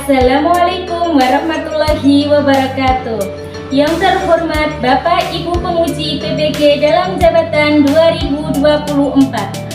Assalamualaikum warahmatullahi wabarakatuh. Yang terhormat Bapak Ibu Penguji PBG dalam jabatan 2024.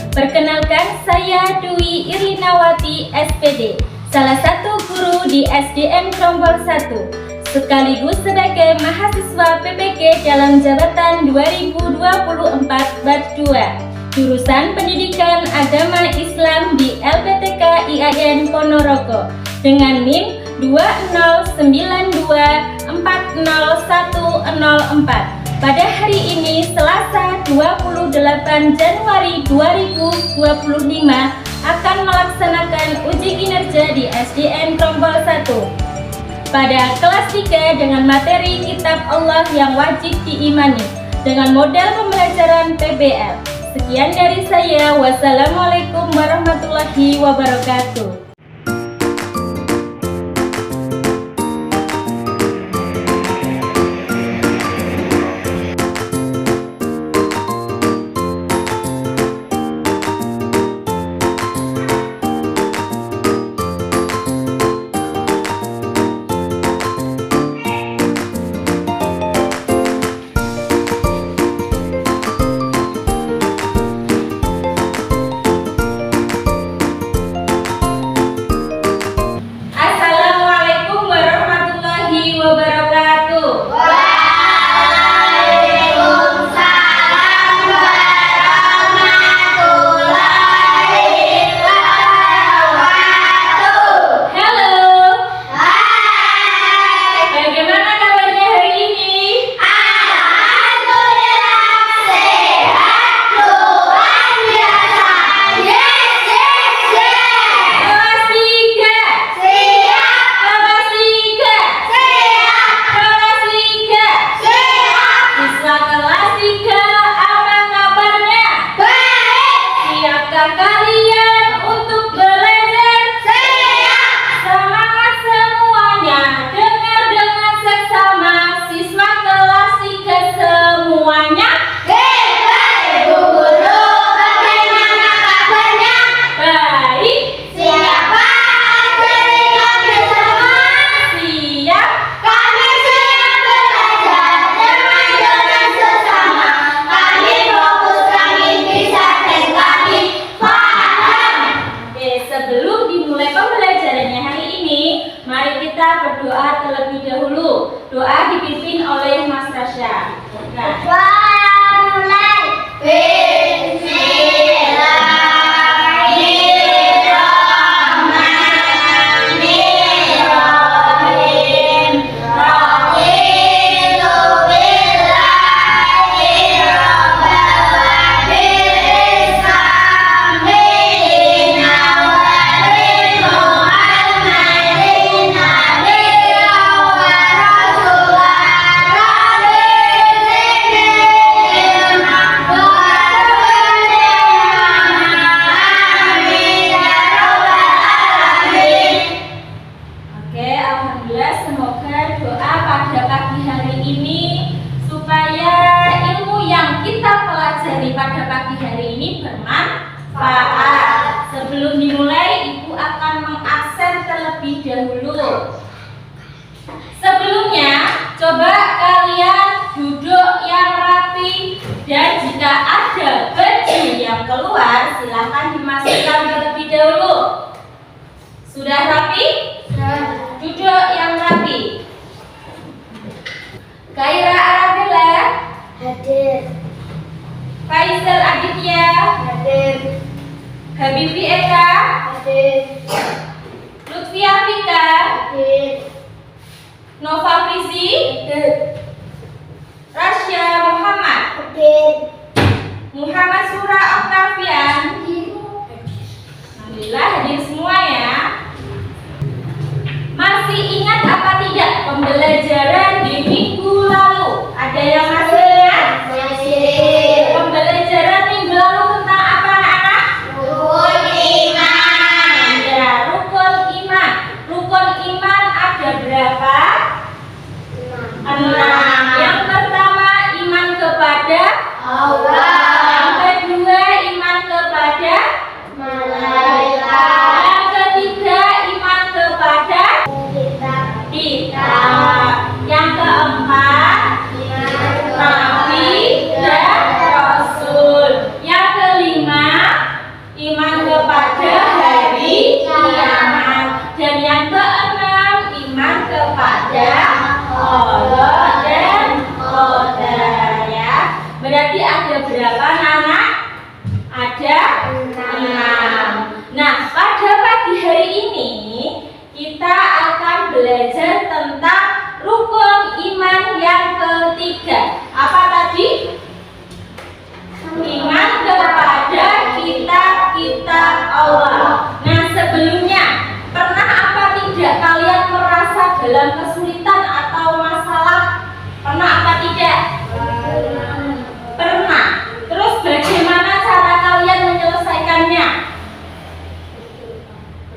Perkenalkan, saya Dwi Irlinawati SPD, salah satu guru di SDN Krombol 1, sekaligus sebagai mahasiswa PBG dalam jabatan 2024 Bat 2. Jurusan Pendidikan Agama Islam di LPTK IAIN Ponorogo dengan NIM 209240104. Pada hari ini Selasa 28 Januari 2025 akan melaksanakan uji kinerja di SDN Krombol 1 pada kelas 3 dengan materi Kitab Allah yang wajib diimani dengan model pembelajaran PBL. Sekian dari saya. Wassalamualaikum warahmatullahi wabarakatuh. Berdoa terlebih dahulu. Doa dipimpin oleh Mas Rasya. Semoga doa pada pagi hari ini supaya ilmu yang kita pelajari pada pagi hari ini bermanfaat. Sebelum dimulai, Ibu akan mengabsen terlebih dahulu. Sebelumnya, coba kalian duduk yang rapi, dan jika ada baju yang keluar, silahkan dimasukkan terlebih dahulu. Sudah rapi? Duduk yang rapi. Kaira Arabella hadir. Faisal Aditya Hadir. Habibi Eka Hadir. Lutfi Afika Hadir. Nova Frizi Hadir. Rasya Muhammad Hadir. Muhammad Sura Octavian. Alhamdulillah hadir semua ya. Masih ingat apa tidak pembelajaran di minggu lalu? Ada yang masih ingat? Masih. Pembelajaran minggu lalu tentang apa anak-anak? Rukun iman. Ya, rukun iman. Rukun iman ada berapa? 6. Yang pertama, iman kepada Allah. Yang kedua, iman kepada Malaikat. Yang ketiga, iman kepada Berarti ada berapa anak? Ada 6. Nah, pada pagi hari ini kita akan belajar tentang rukun iman yang ketiga. Apa tadi? Iman kepada kitab-kitab Allah. Nah, sebelumnya pernah apa tidak kalian merasa dalam kesulitan atau masalah? Pernah apa tidak? Pernah. Terus bagaimana cara kalian menyelesaikannya?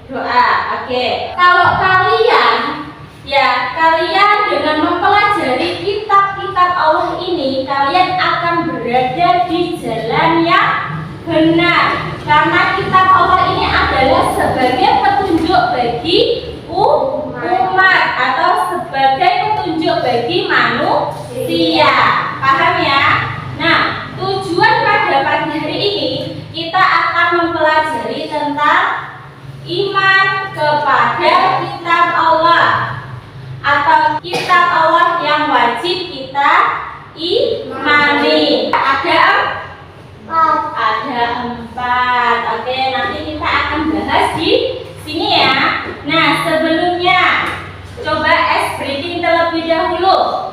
Doa. Oke. Kalau kalian dengan mempelajari kitab-kitab Allah ini, kalian akan berada di jalan yang benar. Karena kitab Allah ini adalah sebagai petunjuk bagi umat atau sebagai petunjuk bagi manusia. Paham ya? Nah, tujuan pada pagi hari ini kita akan mempelajari tentang iman kepada kitab Allah atau kitab Allah yang wajib kita imani. Ada 4. Oke, nanti kita akan bahas di sini ya. Nah, sebelumnya coba ice breathing terlebih dahulu.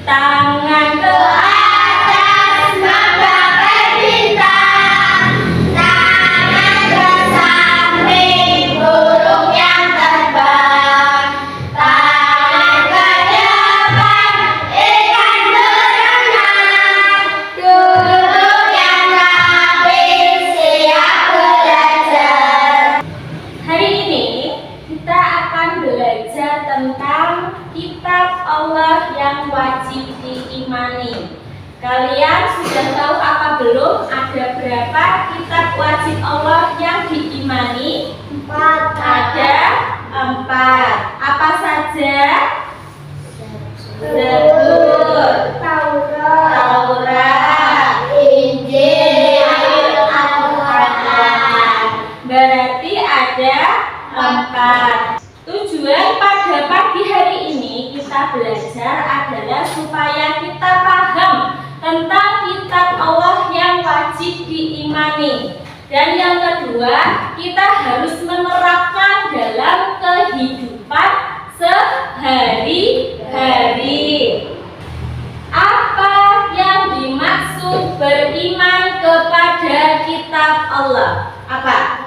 Tangan ke atas, mata ke bintang, tangan ke samping, burung yang terbang, tangan ke depan, ikan berenang, duduk yang rapi, siap belajar. Hari ini kita akan belajar tentang kitab Allah yang wajib diimani. Kalian sudah tahu apa belum? Ada berapa kitab wajib Allah yang diimani? 4. Ada 4. Apa saja? Zabur, Taurat, Injil, Al-Quran. Berarti ada 4. Tujuan pada pagi hari ini kita belajar adalah supaya kita paham tentang kitab Allah yang wajib diimani. Dan yang kedua, kita harus menerapkan dalam kehidupan sehari-hari. Apa yang dimaksud beriman kepada kitab Allah? Apa?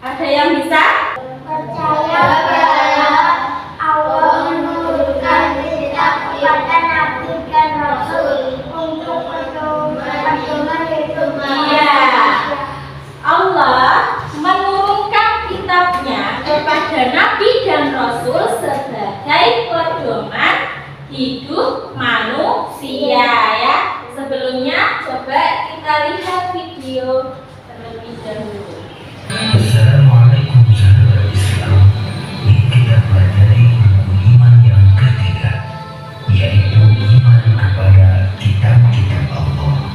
Ada yang bisa? Percaya bahwa Allah menurunkan kitab kepada Nabi dan Rasul untuk pedoman hidup Iya. Allah menurunkan kitabnya kepada Nabi dan Rasul sebagai pedoman hidup manusia ya. Sebelumnya coba kita lihat video terlebih dahulu. Assalamualaikum saudara Islam. Kita pelajari iman yang ketiga, yaitu iman kepada kitab-kitab Allah.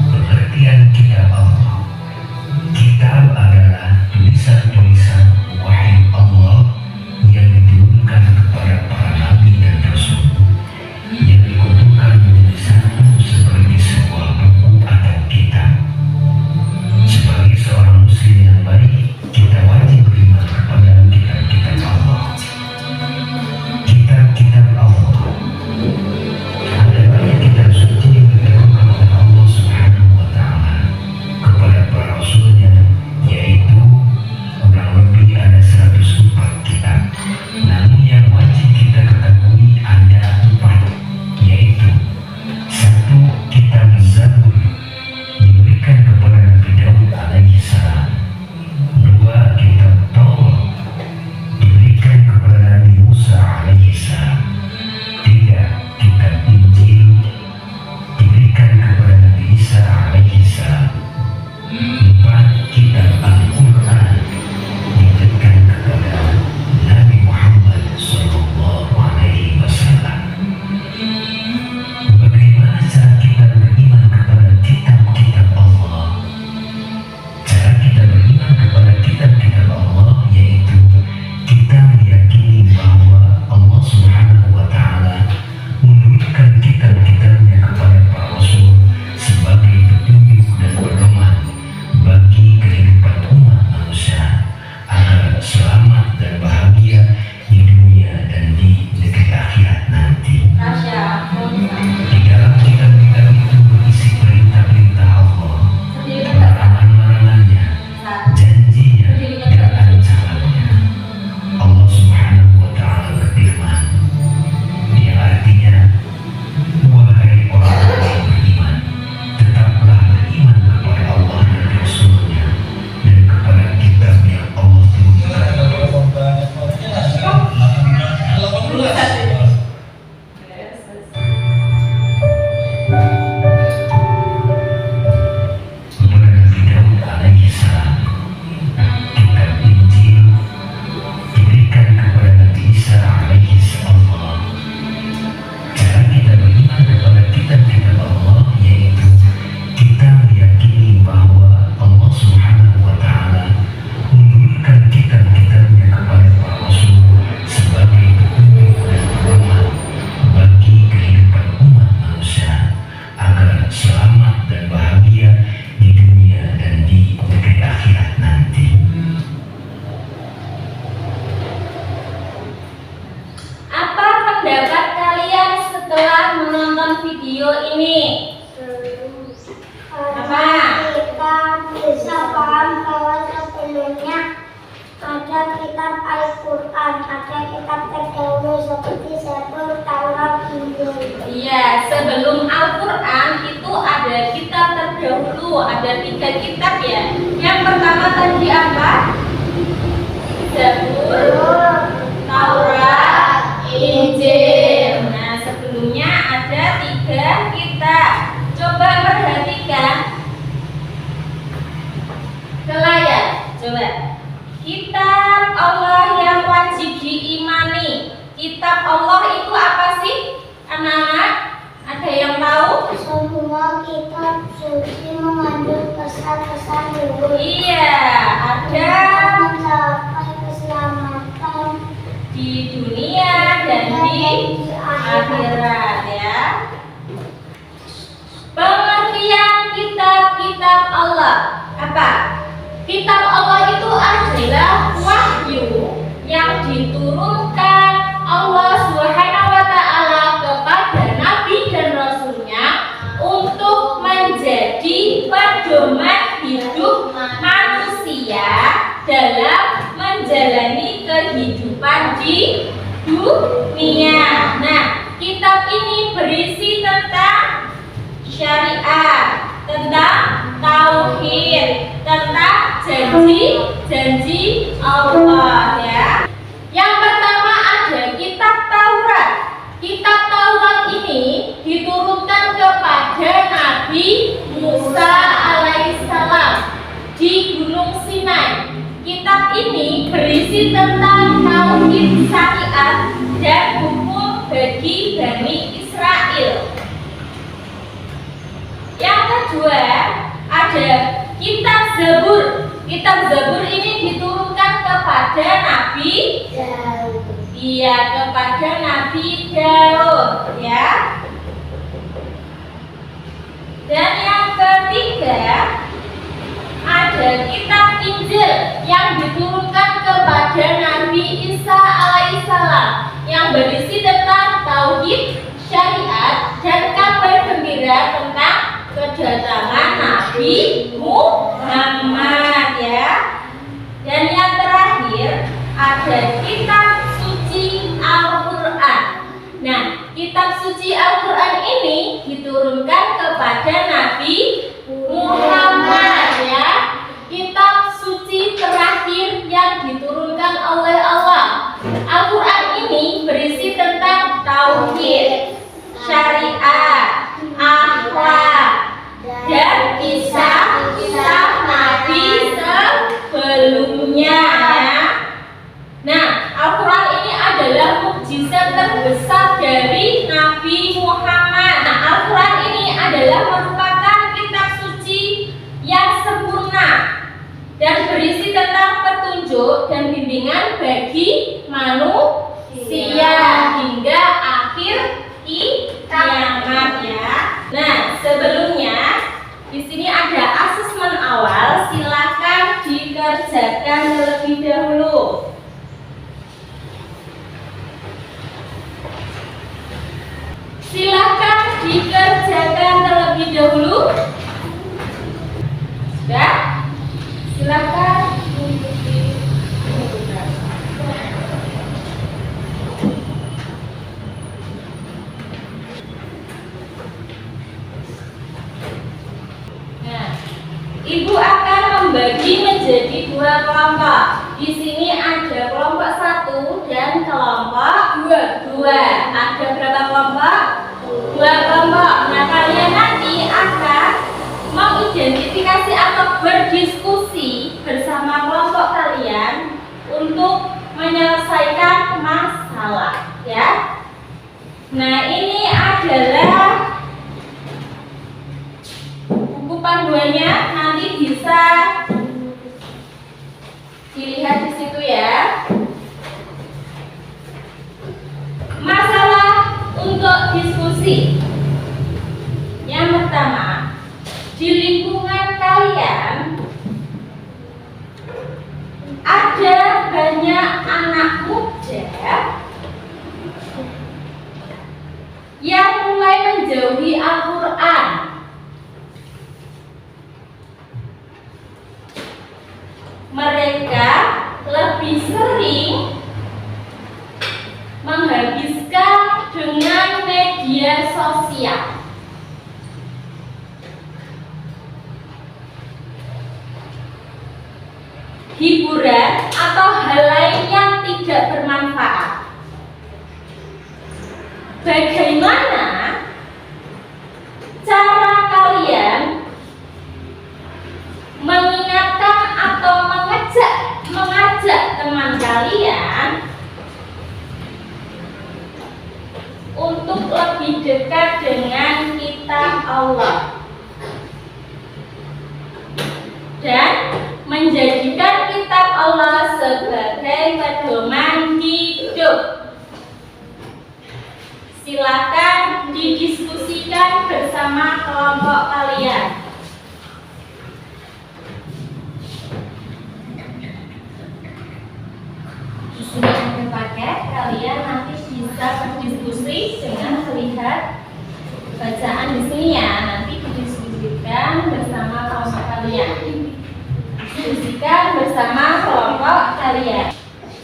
Pengertian kitab Allah. Kitab adalah tulisan-tulisan wahyu Allah yang diturunkan kepada para nabi dan rasul, yang dikumpulkan menjadi satu seperti sebuah buku atau kitab. video ini? Apa? Kita bisa paham bahwa sebelumnya ada kitab Al-Quran, ada kitab terdahulu seperti Zabur, Taurat, Injil. Iya, sebelum Al-Quran itu ada kitab terdahulu, ada 3 kitab ya. Yang pertama tadi apa? Zabur, Taurat, Injil. Nah, sebelumnya ada 3 kitab. Coba perhatikan ke layar. Coba. Kitab Allah yang wajib diimani. Kitab Allah itu apa sih? Anak-anak, ada yang tahu? Semua kitab suci mengandung pesan-pesan luhur. Iya, ada Mencapai keselamatan di dunia dan di akhirat ya. Pengertian kitab-kitab Allah apa? Kitab Allah itu adalah wahyu yang diturunkan Allah Subhanahu wa Ta'ala kepada Nabi dan Rasulnya untuk menjadi pedoman hidup manusia dalam menjalani kehidupan di dunia. Nah, kitab ini berisi tentang syariat, tentang tauhid, tentang janji Allah ya. Yang pertama ada kitab Taurat. Kitab Taurat ini diturunkan kepada Nabi Musa alaihissalam di Gunung Sinai. Kitab ini berisi tentang tauhid, syariat dan hukum bagi Bani Israel. Yang kedua ada kitab Zabur. Kitab Zabur ini diturunkan kepada Nabi Daud. Iya, kepada Nabi Daud ya. Dan yang ketiga ada kitab Injil yang diturunkan kepada Nabi Isa alaihissalam yang berisi tentang tauhid, syariat dan kabar gembira tentang kedatangan Nabi Muhammad ya. Dan yang terakhir ada kitab suci Al-Quran. Nah, kitab suci Al-Quran ini diturunkan kepada Nabi Muhammad ya. Kitab suci terakhir yang diturunkan oleh Allah. Al-Quran ini berisi tentang tauhid, syariat, akhlak dan kisah-kisah Nabi sebelumnya ya. Nah, Al-Quran ini adalah mukjizat terbesar dari Nabi Muhammad. Nah, Al-Quran ini adalah merupakan kitab suci yang sempurna dan berisi tentang petunjuk dan bimbingan bagi manusia hingga akhir kiamat ya. Nah, sebelumnya di sini ada asesmen awal, silakan dikerjakan terlebih dahulu. Silakan dikerjakan terlebih dahulu. Sudah? Silakan mengikuti program. Nah, Ibu akan membagi menjadi 2 kelompok. Di sini ada kelompok 1 dan kelompok 2. Ada berapa kelompok? 2 kelompok. Nah, kalian nanti akan mengidentifikasi atau berdiskusi bersama kelompok kalian untuk menyelesaikan masalah ya. Nah, ini adalah buku panduannya, nanti bisa dilihat di situ ya. Masalah untuk diskusi. Yang pertama, di lingkungan kalian ada banyak anak muda yang mulai menjauh menjauhi Al-Quran. Mereka lebih sering menghabiskan dengan media sosial. Hiburan atau hal lain yang tidak bermanfaat. Bagaimana cara kalian mengingatkan atau mengajak teman kalian untuk lebih dekat dengan kitab Allah dan menjadikan kitab Allah sebagai pedoman hidup? Silakan didiskusikan bersama kelompok kalian. Di sini ada paket, kalian nanti bisa berdiskusi dengan melihat bacaan di sini ya. Nanti didiskusikan bersama kelompok kalian. Diskusikan bersama kelompok kalian.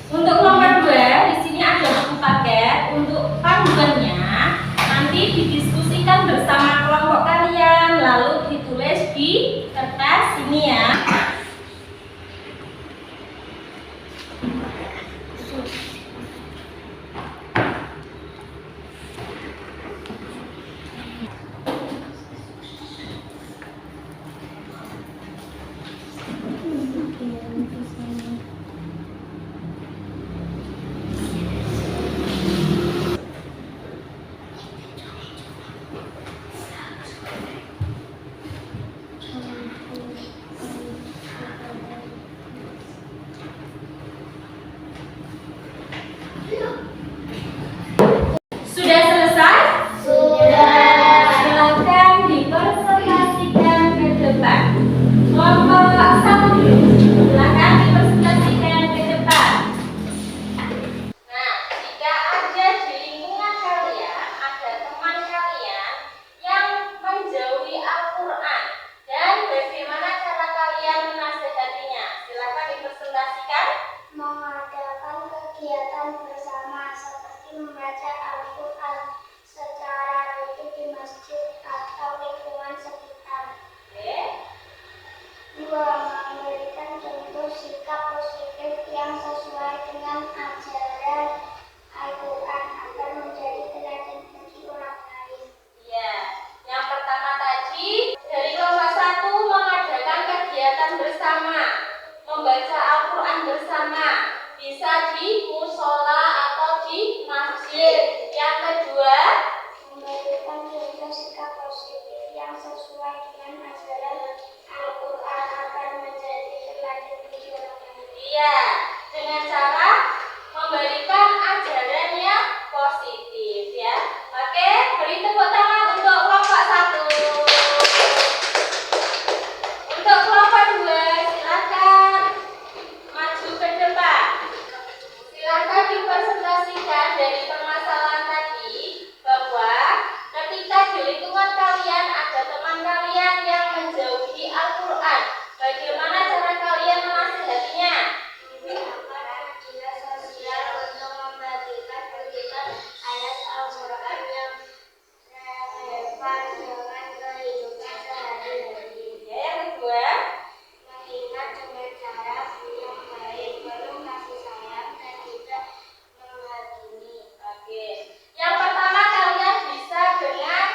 Untuk kelompok 2, di sini ada buku paket. Untuk panduannya nanti didiskusikan bersama kelompok kalian, lalu ditulis di kertas ini ya. Sudah selesai? Sudah. Silakan dipresentasikan ke depan. Kelompok 1 dulu. Silakan dipresentasikan ke depan. Nah, jika ada di lingkungan kalian ada teman kalian yang menjauhi Al-Quran dan bagaimana cara kalian menasihatinya, silakan dipresentasikan. Mengadakan kegiatan bersama seperti membaca Al-Quran secara rutin di masjid atau lingkungan sekitar. Oke. 2. Memberikan contoh sikap positif yang sesuai dengan ajaran Al-Quran agar menjadi teladan bagi orang lain. Iya, yang pertama tadi dari kelompok 1 mengadakan kegiatan bersama, membaca Al-Quran bersama, bisa di musola atau di masjid. Yang kedua, Memberikan contoh sikap positif yang sesuai dengan ajaran Al-Quran agar menjadi teladan bagi orang lain. iya, dengan cara memberikan ajaran yang positif ya. Oke, beri tepuk tangan untuk kelompok 1. Untuk kelompok 2, silakan maju ke depan. Silakan dipresentasikan dari permasalahan tadi bahwa ketika di lingkungan kalian ada teman kalian yang menjauhi Al-Quran, bagaimana cara kalian menasihatinya? Menggunakan media sosial untuk membagikan berita ayat Al-Quran yang relevan dengan kehidupan sehari-hari. Ya, yang kedua, Mengingat dengan cara yang baik, penuh kasih sayang dan tidak menghakimi. oke. Yang pertama kalian bisa dengan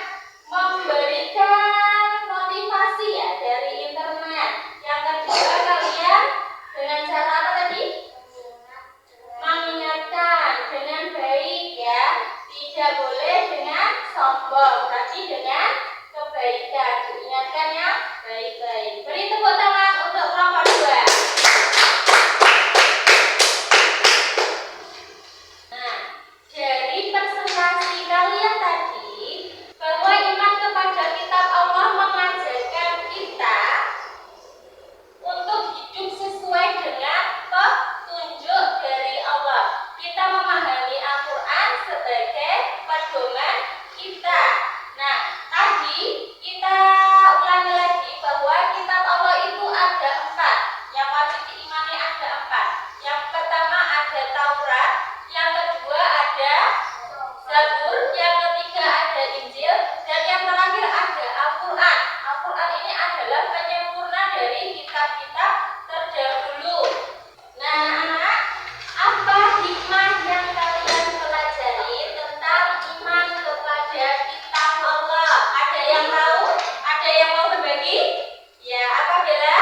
memberikan motivasi ya dari internet. Yang kedua kalian dengan cara apa tadi? Mengingatkan dengan baik ya. Tidak boleh dengan sombong, tapi dengan tadi kita ulangi lagi bahwa kitab Allah itu ada 4. Yang wajib diimani ada 4. Yang pertama ada Taurat, yang kedua ada Zabur, yang ketiga ada Injil, dan yang terakhir ada Al-Quran. Al-Quran ini adalah penyempurna dari kitab-kitab terdahulu. Nah, anak-anak, apa hikmah yang kalian pelajari tentang iman kepada kitab Allah? Ada yang tahu? Ada yang mau berbagi? Ya, apa Bella?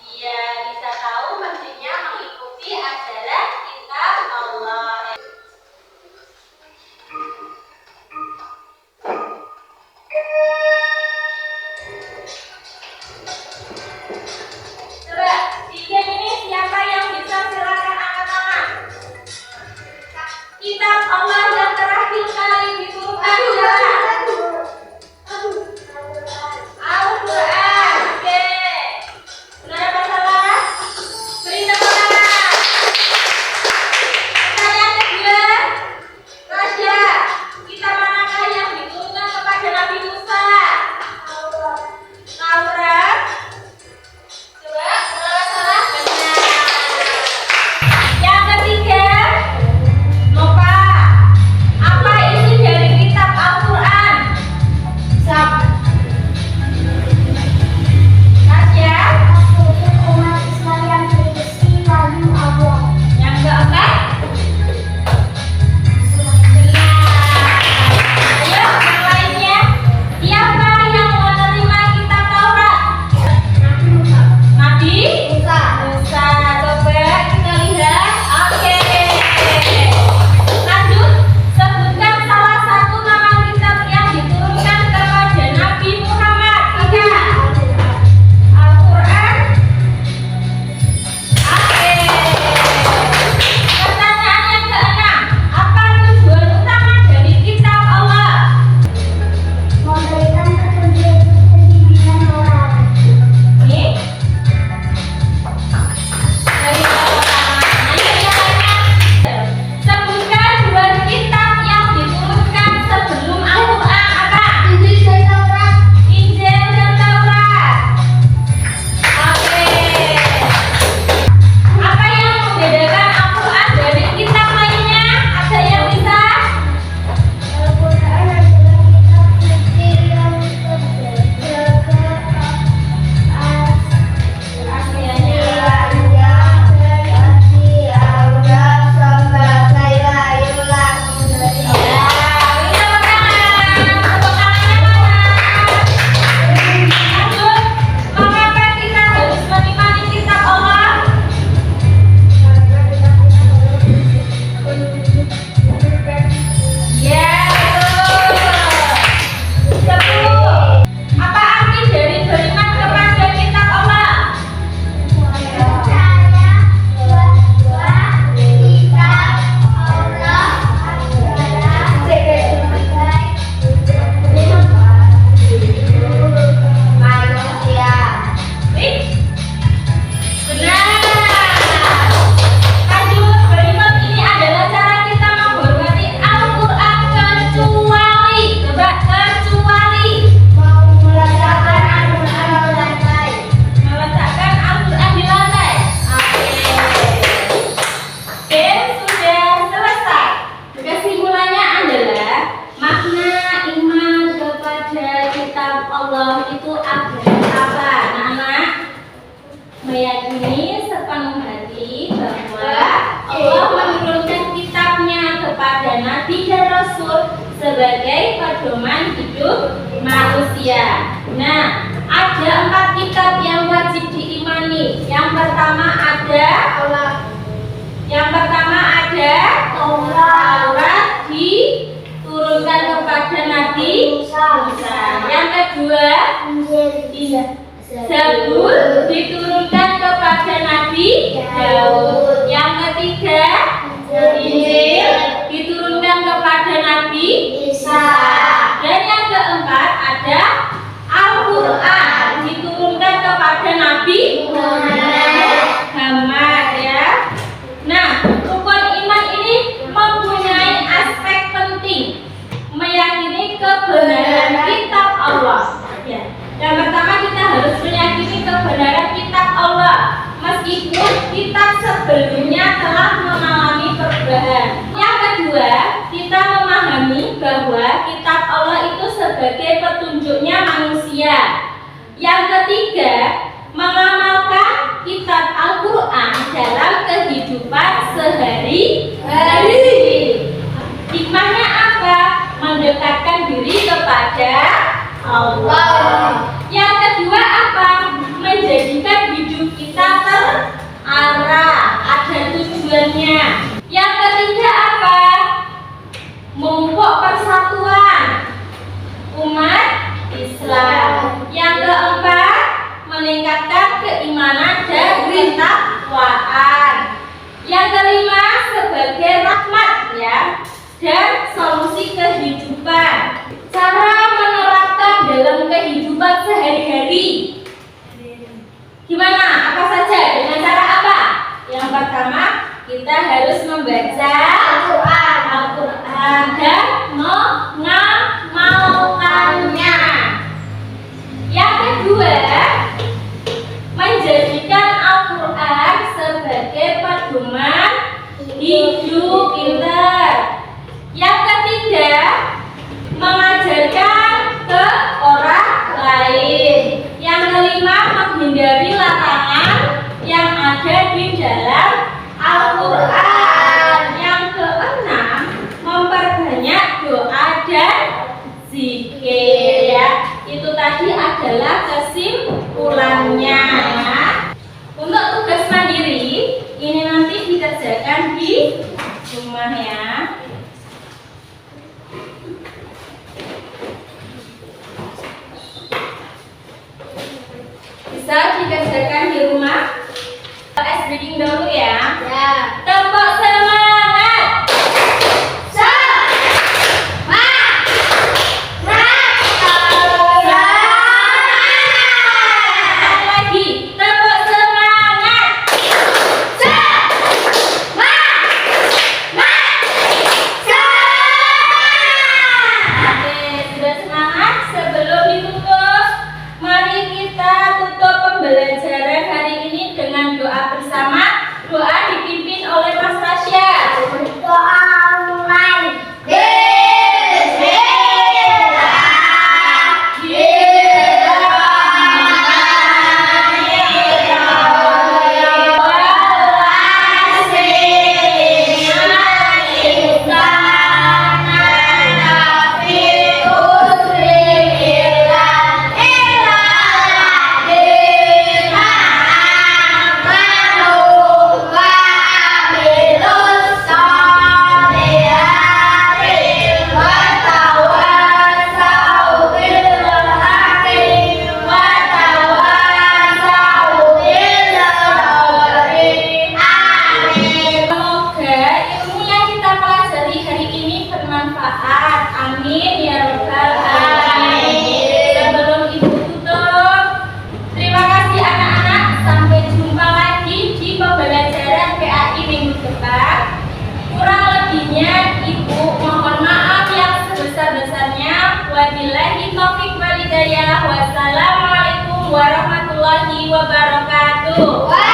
Iya, bisa tahu pentingnya mengikuti ajaran kitab Allah. Coba, di game ini siapa yang bisa silakan angkat tangan? Kitab Allah yang terakhir kali diturunkan adalah Al-Quran. Oke. Benar apa salah? Beri tepuk tangan. Pertanyaan kedua, Raja, kitab manakah yang diturunkan kepada Nabi Musa? Taurat. Coba, benar apa salah? Benar. Yang ketiga, Nova, apa isi dari kitab Al-Quran? Raja. Umat Islam yang berisi wahyu Allah. Yang keempat, ayo yang lainnya. Siapa yang menerima kitab Taurat? Nabi Musa. Coba kita lihat. Oke. Lanjut, sebutkan salah satu nama kitab yang diturunkan kepada Nabi Muhammad. Tiga. Al-Quran. Oke. Pertanyaan yang keenam, apa tujuan utama dari kitab Allah? Memberikan petunjuk pembimbingan moral. Ini dari pertama. Ayo yang lainnya. Sebutkan 2 kitab yang diturunkan sebelum Al-Quran. Apa? Injil dan Taurat. Injil dan Taurat. Oke. Apa yang membedakan Al-Quran dari kitab lainnya? Ada yang bisa? Al-Quran adalah kitab suci yang terjaga Rahasianya. Mengapa kita harus mengimani kitab Allah? Ya, betul. 10. Apa arti dari beriman kepada kitab Allah? Benar. Lanjut, beriman ini adalah cara kita menghormati Al-Quran kecuali, coba, kecuali meletakkan Al-Quran di lantai. Oke, sudah selesai. Kesimpulannya adalah makna iman kepada kitab Allah itu apa? Anak-anak, meyakini sepenuh hati bahwa Allah menurunkan kitabnya kepada Nabi dan Rasul sebagai pedoman hidup manusia. Nah, ada 4 kitab yang wajib diimani. Yang pertama ada Taurat diturunkan kepada Nabi Musa. Yang kedua, Zabur diturunkan kepada Nabi Daud. Yang ketiga, Injil diturunkan kepada Nabi Isa. Dan yang keempat ada Al-Quran diturunkan kepada Nabi Muhammad, ya. Nah, rukun iman ini mempunyai aspek penting. kitab Allah itu sebagai petunjuknya manusia. Yang ketiga, mengamalkan kitab Al-Quran dalam kehidupan sehari-hari. Hikmahnya apa? Mendekatkan diri kepada Allah. Yang kedua apa? Menjadikan hidup kita terarah, ada tujuannya. Yang ketiga apa? Memupuk persatuan umat Islam. Yang keempat, meningkatkan keimanan dan ketakwaan. Yang kelima, sebagai rahmat ya dan solusi kehidupan. Cara menerapkan dalam kehidupan sehari-hari. Gimana? Apa saja? Dengan cara apa? Yang pertama, kita harus membaca Al-Quran dan mengamalkannya. Yang kedua, menjadikan Al-Quran sebagai pedoman hidup kita. Yang ketiga, mengajarkan ke orang lain. Yang kelima, menghindari larangan yang ada di dalam Al-Quran. Yang keenam, memperbanyak doa dan zikir ya. Itu tadi adalah kesimpulannya. Untuk tugas mandiri ini nanti dikerjakan di rumah ya. Bisa dikerjakan di rumah. S reading dulu ya. Tepuk semangat. Lagi, tepuk semangat. Oke, sudah semangat? Sebelum ditutup, mari kita tutup pembelajaran hari ini dengan doa bersama. Doa dipimpin oleh Mas Tasya. Amin ya rabbal alamin. Sebelum ibu tutup, terima kasih anak-anak. Sampai jumpa lagi di pembelajaran PAI minggu depan. Kurang lebihnya ibu mohon maaf yang sebesar-besarnya. Wabillahi taufiq wal hidayah. Wassalamualaikum warahmatullahi wabarakatuh.